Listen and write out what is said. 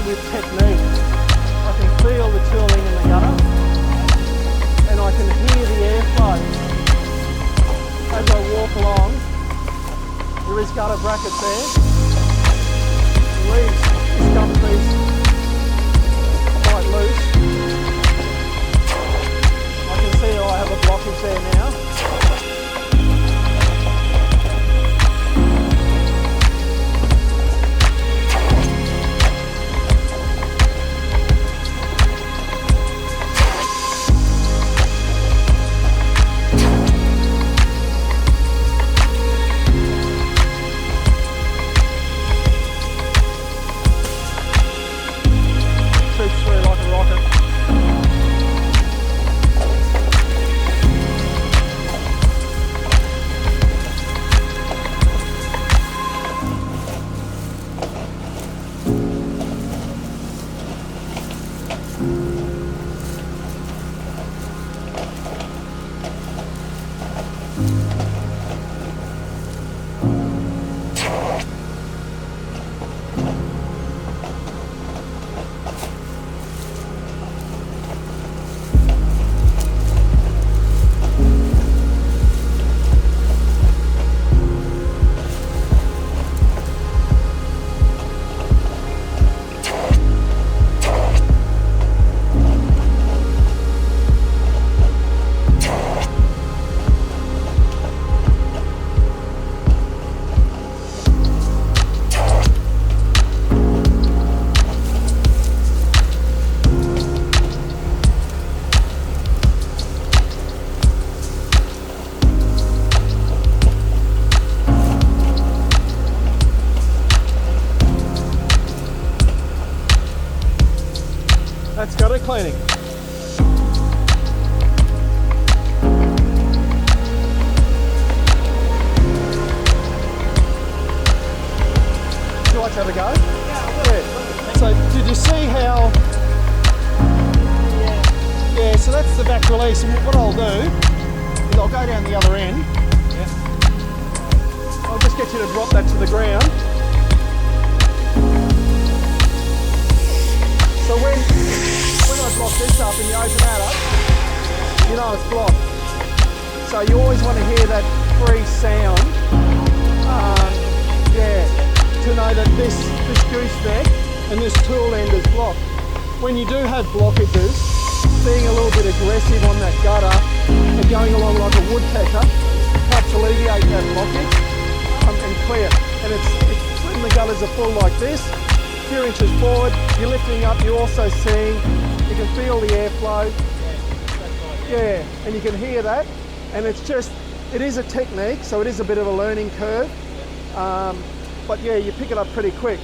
with technique. I can feel the tooling in the gutter and I can hear the airflow. As I walk along, there is gutter brackets there. Leaves this gum piece quite loose. I can see I have a blockage there now. That's gutter cleaning. Would you like to have a go? Yeah. So did you see how? Yeah, so that's the back release, and what I'll do is I'll go down the other end. Yeah. I'll just get you to drop that to the ground. So when I block this up and you open that up, you know it's blocked. So you always want to hear that free sound, to know that this gooseneck and this tool end is blocked. When you do have blockages, being a little bit aggressive on that gutter and going along like a woodpecker helps alleviate that blockage and clear. And it's when the gutters are full like this, a few inches forward, you're lifting up, you're also seeing, you can feel the airflow. Yeah, and you can hear that. And it's just, it is a technique, so it is a bit of a learning curve. But yeah, you pick it up pretty quick.